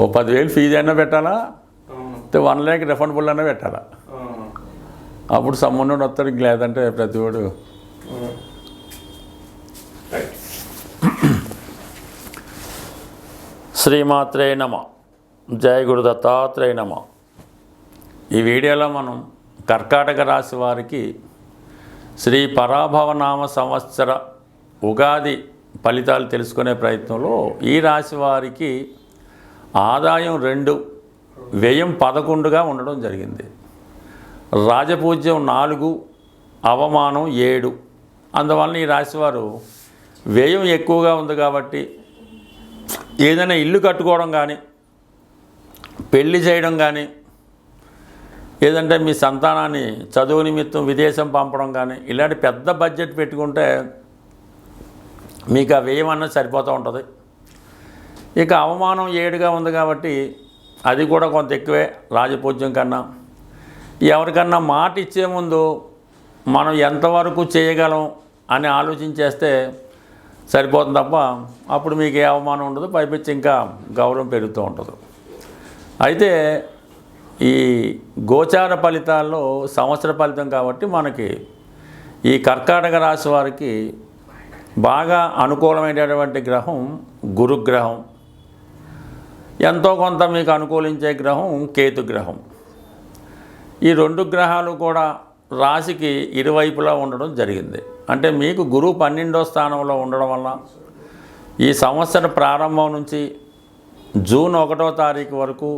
ఓ 10,000 fee అయినా పెట్టాలా, 1 lakh refundable అయినా పెట్టాలా. అప్పుడు సంబంధం వస్తాడు. ఇంక లేదంటే ప్రతివాడు. శ్రీమాత్రే నమ. జయ గురు దత్తాత్రేయ నమ. ఈ వీడియోలో మనం కర్కాటక రాశి వారికి శ్రీ పరాభవనామ సంవత్సర ఉగాది ఫలితాలు తెలుసుకునే ప్రయత్నంలో ఈ రాశి వారికి ఆదాయం 2, వ్యయం 11గా ఉండడం జరిగింది. రాజపూజ్యం 4, అవమానం 7. అందువలన ఈ రాశివారు వ్యయం ఎక్కువగా ఉంది కాబట్టి ఏదైనా ఇల్లు కట్టుకోవడం కానీ, పెళ్లి చేయడం కానీ, ఏదంటే మీ సంతానాన్ని చదువు నిమిత్తం విదేశం పంపడం కానీ, ఇలాంటి పెద్ద బడ్జెట్ పెట్టుకుంటే మీకు ఆ వ్యయం అన్నది సరిపోతూ ఉంటుంది. ఇక అవమానం 7గా ఉంది కాబట్టి అది కూడా కొంత ఎక్కువే రాజపూజ్యం కన్నా. ఎవరికన్నా మాట ఇచ్చే ముందు మనం ఎంతవరకు చేయగలం అని ఆలోచించేస్తే సరిపోతుంది తప్ప అప్పుడు మీకు ఏ అవమానం ఉండదు, పైపించి ఇంకా గౌరవం పెరుగుతూ ఉంటుంది. అయితే ఈ గోచార ఫలితాల్లో సంవత్సర ఫలితం కాబట్టి మనకి ఈ కర్కాటక రాశి వారికి బాగా అనుకూలమైనటువంటి గ్రహం గురుగ్రహం, ఎంతో కొంత మీకు అనుకూలించే గ్రహం కేతుగ్రహం. ఈ 2 గ్రహాలు కూడా రాశికి ఇరువైపులా ఉండడం జరిగింది. అంటే మీకు గురువు 12వ స్థానంలో ఉండడం వల్ల ఈ సంవత్సర ప్రారంభం నుంచి జూన్ 1వ తారీఖు వరకు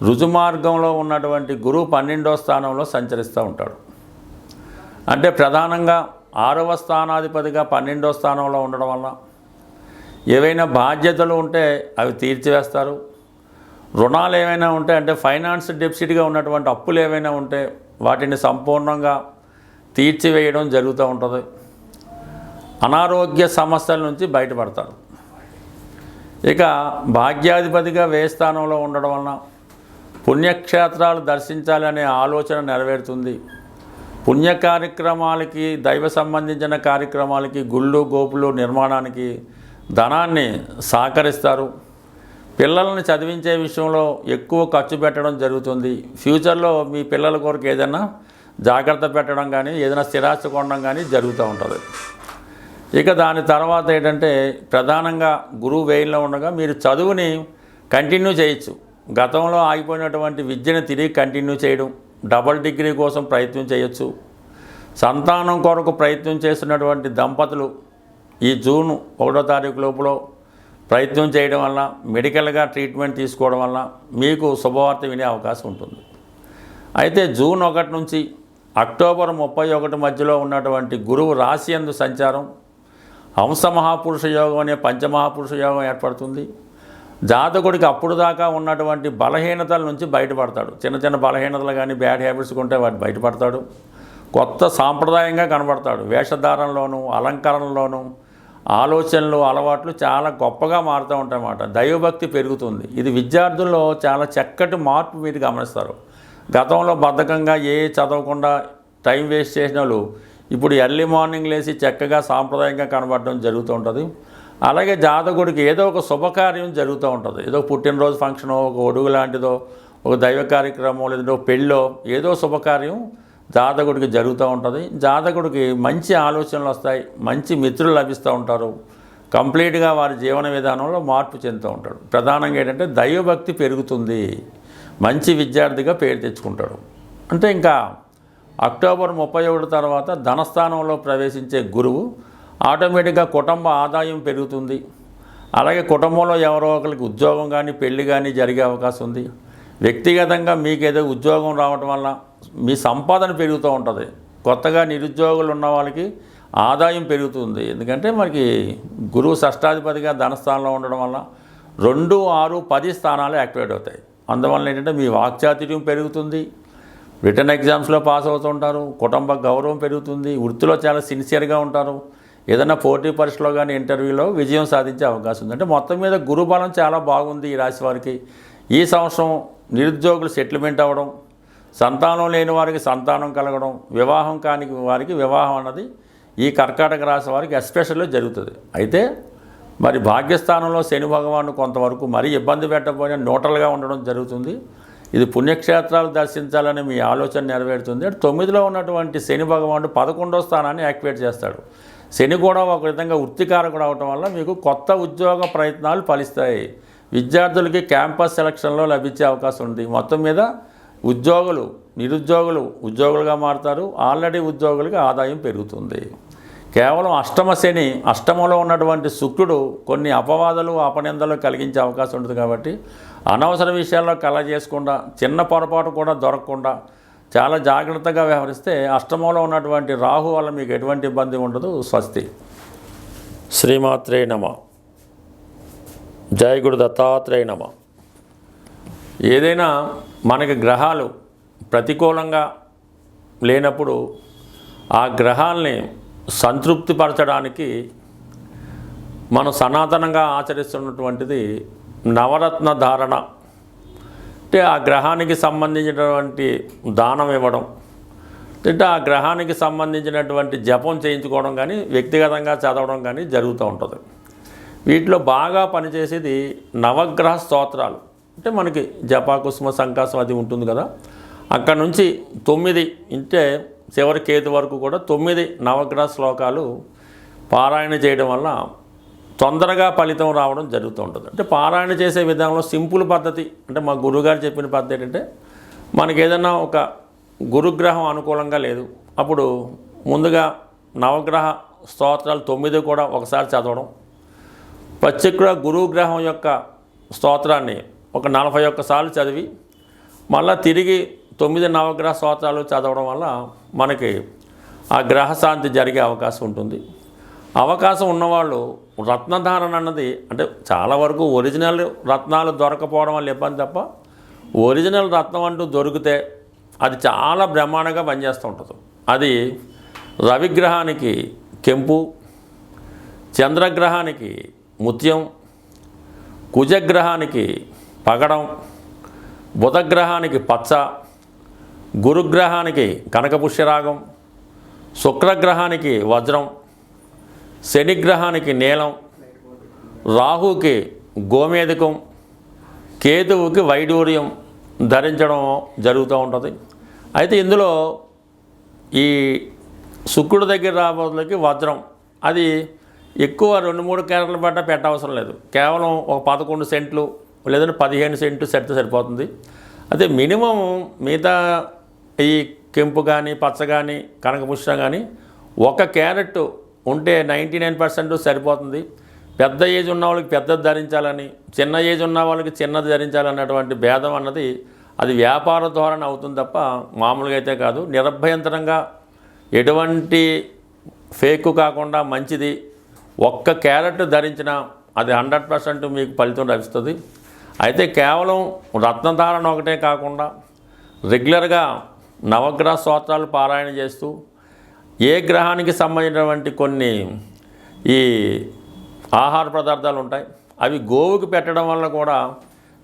రుజుమార్గంలో ఉన్నటువంటి గురువు 12వ స్థానంలో సంచరిస్తూ ఉంటాడు. అంటే ప్రధానంగా 6వ స్థానాధిపతిగా 12వ స్థానంలో ఉండడం వల్ల ఏవైనా బాధ్యతలు ఉంటే అవి తీర్చివేస్తారు. రుణాలు ఏమైనా ఉంటే, అంటే ఫైనాన్స్ డెఫిసిట్గా ఉన్నటువంటి అప్పులు ఏవైనా ఉంటే వాటిని సంపూర్ణంగా తీర్చివేయడం జరుగుతూ ఉంటుంది. అనారోగ్య సమస్యల నుంచి బయటపడతారు. ఇక భాగ్యాధిపతిగా వ్యయ స్థానంలో ఉండడం వలన పుణ్యక్షేత్రాలు దర్శించాలనే ఆలోచన నెరవేరుతుంది. పుణ్య కార్యక్రమాలకి, దైవ సంబంధించిన కార్యక్రమాలకి, గుళ్ళు గోపులు నిర్మాణానికి ధనాన్ని సహకరిస్తారు. పిల్లల్ని చదివించే విషయంలో ఎక్కువ ఖర్చు పెట్టడం జరుగుతుంది. ఫ్యూచర్లో మీ పిల్లల కొరకు ఏదైనా జాగ్రత్త పెట్టడం కానీ, ఏదైనా స్థిరాస్తి కొనడం కానీ జరుగుతూ ఉంటుంది. ఇక దాని తర్వాత ఏంటంటే ప్రధానంగా గురువు వ్యయంలో ఉండగా మీరు చదువుని కంటిన్యూ చేయొచ్చు. గతంలో ఆగిపోయినటువంటి విద్యను తిరిగి కంటిన్యూ చేయడం, డబుల్ డిగ్రీ కోసం ప్రయత్నం చేయొచ్చు. సంతానం కొరకు ప్రయత్నం చేస్తున్నటువంటి దంపతులు ఈ జూన్ 1వ తారీఖు లోపల ప్రయత్నం చేయడం వల్ల, మెడికల్గా ట్రీట్మెంట్ తీసుకోవడం వల్ల మీకు శుభవార్త వినే అవకాశం ఉంటుంది. అయితే జూన్ 1 నుంచి అక్టోబర్ 31 మధ్యలో ఉన్నటువంటి గురువు రాశి యందు సంచారం హంస మహాపురుష యోగం అనే పంచమహాపురుష యోగం ఏర్పడుతుంది. జాతకుడికి అప్పుడు దాకా ఉన్నటువంటి బలహీనతల నుంచి బయటపడతాడు. చిన్న చిన్న బలహీనతలు కానీ, బ్యాడ్ హ్యాబిట్స్ ఉంటే వాటి బయటపడతాడు. కొత్త సాంప్రదాయంగా కనబడతాడు. వేషధారణలోనూ, అలంకరణలోనూ, ఆలోచనలు, అలవాట్లు చాలా గొప్పగా మారుతూ ఉంటాయన్నమాట. దైవభక్తి పెరుగుతుంది. ఇది విద్యార్థుల్లో చాలా చక్కటి మార్పు మీరు గమనిస్తారు. గతంలో బద్ధకంగా చదవకుండా టైం వేస్ట్ చేసిన వాళ్ళు ఇప్పుడు ఎర్లీ మార్నింగ్ లేచి చక్కగా సాంప్రదాయంగా కనబడడం జరుగుతూ ఉంటుంది. అలాగే జాతకుడికి ఏదో ఒక శుభకార్యం జరుగుతూ ఉంటుంది. ఏదో పుట్టినరోజు ఫంక్షనో, ఒక ఒడుగు లాంటిదో, ఒక దైవ కార్యక్రమం, లేదంటే ఒక పెళ్ళో, ఏదో శుభకార్యం జాతకుడికి జరుగుతూ ఉంటుంది. జాతకుడికి మంచి ఆలోచనలు వస్తాయి, మంచి మిత్రులు లభిస్తూ ఉంటారు. కంప్లీట్గా వారి జీవన విధానంలో మార్పు చెందుతూ ఉంటాడు. ప్రధానంగా ఏంటంటే దైవభక్తి పెరుగుతుంది. మంచి విద్యార్థిగా పేరు తెచ్చుకుంటాడు. అంటే ఇంకా అక్టోబర్ 31 తర్వాత ధనస్థానంలో ప్రవేశించే గురువు ఆటోమేటిక్గా కుటుంబ ఆదాయం పెరుగుతుంది. అలాగే కుటుంబంలో ఎవరో ఒకరికి ఉద్యోగం కానీ, పెళ్లి కానీ జరిగే అవకాశం ఉంది. వ్యక్తిగతంగా మీకు ఏదో ఉద్యోగం రావటం వల్ల మీ సంపాదన పెరుగుతూ ఉంటుంది. కొత్తగా నిరుద్యోగులు ఉన్న వాళ్ళకి ఆదాయం పెరుగుతుంది. ఎందుకంటే మనకి గురువు షష్టాధిపతిగా ధనస్థానంలో ఉండడం వల్ల 2, 6, 10 స్థానాలు యాక్టివేట్ అవుతాయి. అందువల్ల ఏంటంటే మీ వాక్చాతుర్యం పెరుగుతుంది. రిటర్న్ ఎగ్జామ్స్లో పాస్ అవుతుంటారు. కుటుంబ గౌరవం పెరుగుతుంది. వృత్తిలో చాలా సిన్సియర్గా ఉంటారు. ఏదైనా పోటీ పరీక్షలో కానీ, ఇంటర్వ్యూలో విజయం సాధించే అవకాశం ఉంది. అంటే మొత్తం మీద గురుబలం చాలా బాగుంది ఈ రాశి వారికి. ఈ సంవత్సరం నిరుద్యోగులు సెటిల్మెంట్ అవ్వడం, సంతానం లేని వారికి సంతానం కలగడం, వివాహం కాని వారికి వివాహం అన్నది ఈ కర్కాటక రాశి వారికి ఎస్పెషల్లీ జరుగుతుంది. అయితే మరి భాగ్యస్థానంలో శని భగవాను కొంతవరకు మరీ ఇబ్బంది పెట్టకపోయినా న్యూట్రల్గా ఉండడం జరుగుతుంది. ఇది పుణ్యక్షేత్రాలు దర్శించాలని మీ ఆలోచన నెరవేరుతుంది. 9లో ఉన్నటువంటి శని భగవానుడు 11వ స్థానాన్ని యాక్టివేట్ చేస్తాడు. శని కూడా ఒక విధంగా వృత్తికారకుడు అవటం వల్ల మీకు కొత్త ఉద్యోగ ప్రయత్నాలు ఫలిస్తాయి. విద్యార్థులకి క్యాంపస్ సెలక్షన్లో లభించే అవకాశం ఉంది. మొత్తం మీద ఉద్యోగులు నిరుద్యోగులు ఉద్యోగులుగా మారుతారు. ఆల్రెడీ ఉద్యోగులకి ఆదాయం పెరుగుతుంది. కేవలం అష్టమ శని, అష్టమంలో ఉన్నటువంటి శుక్రుడు కొన్ని అపవాదాలు అపనిందలు కలిగించే అవకాశం ఉంటుంది. కాబట్టి అనవసర విషయాల్లో కల చేసుకుండా, చిన్న పొరపాటు కూడా దొరకకుండా చాలా జాగ్రత్తగా వ్యవహరిస్తే అష్టమంలో ఉన్నటువంటి రాహు వల్ల మీకు ఎటువంటి ఇబ్బంది ఉండదు. స్వస్తి. శ్రీమాత్రే నమః. జై గురు దత్తాత్రేయ నమః. ఏదైనా మనకి గ్రహాలు ప్రతికూలంగా లేనప్పుడు ఆ గ్రహాల్ని సంతృప్తిపరచడానికి మనం సనాతనంగా ఆచరిస్తున్నటువంటిది నవరత్న ధారణ. అంటే ఆ గ్రహానికి సంబంధించినటువంటి దానం ఇవ్వడం, అంటే ఆ గ్రహానికి సంబంధించినటువంటి జపం చేయించుకోవడం కానీ, వ్యక్తిగతంగా చదవడం కానీ జరుగుతూ ఉంటుంది. వీటిలో బాగా పనిచేసేది నవగ్రహ స్తోత్రాలు. అంటే మనకి జపాకుసుమ సంకాసం అది ఉంటుంది కదా, అక్కడ నుంచి 9 అంటే చివరి కేతు వరకు కూడా 9 నవగ్రహ శ్లోకాలు పారాయణ చేయడం వల్ల తొందరగా ఫలితం రావడం జరుగుతూ ఉంటుంది. అంటే పారాయణ చేసే విధానంలో సింపుల్ పద్ధతి, అంటే మా గురువుగారు చెప్పిన పద్ధతి ఏంటంటే, మనకి ఏదైనా ఒక గురుగ్రహం అనుకూలంగా లేదు, అప్పుడు ముందుగా నవగ్రహ స్తోత్రాలు 9 కూడా ఒకసారి చదవడం, ప్రత్యేక గురుగ్రహం యొక్క స్తోత్రాన్ని ఒక 41 సార్లు చదివి మళ్ళీ తిరిగి 9 నవగ్రహ స్తోత్రాలు చదవడం వల్ల మనకి ఆ గ్రహశాంతి జరిగే అవకాశం ఉంటుంది. అవకాశం ఉన్నవాళ్ళు రత్నధారణ అన్నది, అంటే చాలా వరకు ఒరిజినల్ రత్నాలు దొరకపోవడం వల్ల ఇబ్బంది తప్ప, ఒరిజినల్ రత్నం అంటూ దొరికితే అది చాలా బ్రహ్మాండంగా పనిచేస్తూ ఉంటుంది. అది రవిగ్రహానికి కెంపు, చంద్రగ్రహానికి ముత్యం, కుజగ్రహానికి పగడం, బుధగ్రహానికి పచ్చ, గురుగ్రహానికి కనకపుష్యరాగం, శుక్రగ్రహానికి వజ్రం, శనిగ్రహానికి నీలం, రాహుకి గోమేధికం, కేతువుకి వైడూర్యం ధరించడం జరుగుతూ ఉంటుంది. అయితే ఇందులో ఈ శుక్రుడి దగ్గర రాబోతులకి వజ్రం, అది ఎక్కువ 2-3 క్యారెట్ల పట్ట పెట్టవసరం లేదు. కేవలం ఒక 11 సెంట్లు లేదంటే 15 సెంట్లు సెట్ సరిపోతుంది. అదే మినిమం మిగతా ఈ కెంపు కానీ పచ్చ కానీ కనకపుష్పం కానీ 1 క్యారెట్ ఉంటే 99% సరిపోతుంది. పెద్ద ఏజ్ ఉన్న వాళ్ళకి పెద్దది ధరించాలని, చిన్న ఏజ్ ఉన్న వాళ్ళకి చిన్నది ధరించాలన్నటువంటి భేదం అన్నది అది వ్యాపార ధోరణి అవుతుంది తప్ప మామూలుగా అయితే కాదు. నిరభ్యంతరంగా ఎటువంటి ఫేక్ కాకుండా మంచిది 1 క్యారెట్ ధరించినా అది 100% మీకు ఫలితం లభిస్తుంది. అయితే కేవలం రత్నధారణ ఒకటే కాకుండా రెగ్యులర్గా నవగ్రహ స్తోత్రాలు పారాయణ చేస్తూ ఏ గ్రహానికి సంబంధించినటువంటి కొన్ని ఈ ఆహార పదార్థాలు ఉంటాయి, అవి గోవుకి పెట్టడం వల్ల కూడా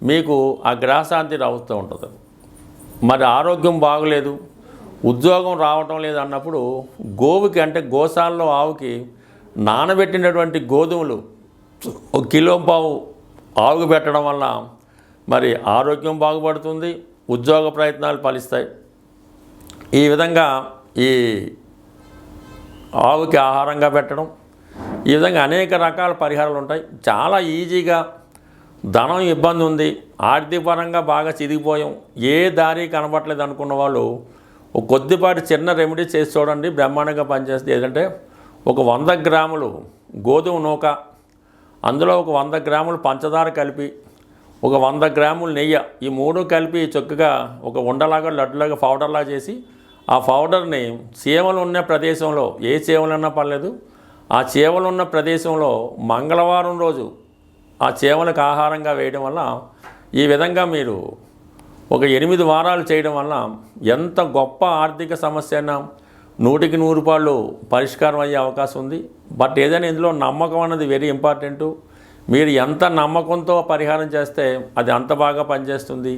మీకు ఆ గ్రహశాంతి రావుతూ ఉంటుంది. మరి ఆరోగ్యం బాగలేదు, ఉద్యోగం రావటం లేదు అన్నప్పుడు గోవుకి, అంటే గోశాలలో ఆవుకి నానబెట్టినటువంటి గోధుమలు 1 కిలో పావు ఆవుకు పెట్టడం వల్ల మరి ఆరోగ్యం బాగుపడుతుంది, ఉద్యోగ ప్రయత్నాలు ఫలిస్తాయి. ఈ విధంగా ఈ ఆవుకి ఆహారంగా పెట్టడం, ఈ విధంగా అనేక రకాల పరిహారాలు ఉంటాయి. చాలా ఈజీగా ధనం ఇబ్బంది ఉంది, ఆర్థిక పరంగా బాగా చిదిగిపోయాం, ఏ దారి కనబట్టలేదు అనుకున్న వాళ్ళు ఒక కొద్దిపాటి చిన్న రెమెడీ చేసి చూడండి, బ్రహ్మాండంగా పనిచేస్తుంది. ఏదంటే ఒక 100 గ్రాములు గోధుమ నూక, అందులో ఒక 100 గ్రాములు పంచదార కలిపి, ఒక 100 గ్రాములు నెయ్యి, ఈ 3 కలిపి చక్కగా ఒక ఉండలాగా లడ్డులాగా పౌడర్లాగా చేసి, ఆ పౌడర్ని చీమలు ఉన్న ప్రదేశంలో, ఏ చీమలన్నా పర్లేదు, ఆ చీమలు ఉన్న ప్రదేశంలో మంగళవారం రోజు ఆ చీమలకు ఆహారంగా వేయడం వల్ల, ఈ విధంగా మీరు ఒక 8 వారాలు చేయడం వల్ల ఎంత గొప్ప ఆర్థిక సమస్య అయినా 100కి 100 రూపాయలు పరిష్కారం అయ్యే అవకాశం ఉంది. బట్ ఏదైనా ఇందులో నమ్మకం అన్నది వెరీ ఇంపార్టెంటు. మీరు ఎంత నమ్మకంతో పరిహారం చేస్తే అది అంత బాగా పనిచేస్తుంది.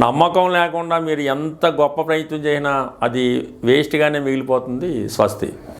నమ్మకం లేకుండా మీరు ఎంత గొప్ప ప్రయత్నం చేసినా అది వేస్ట్గానే మిగిలిపోతుంది. స్వస్తి.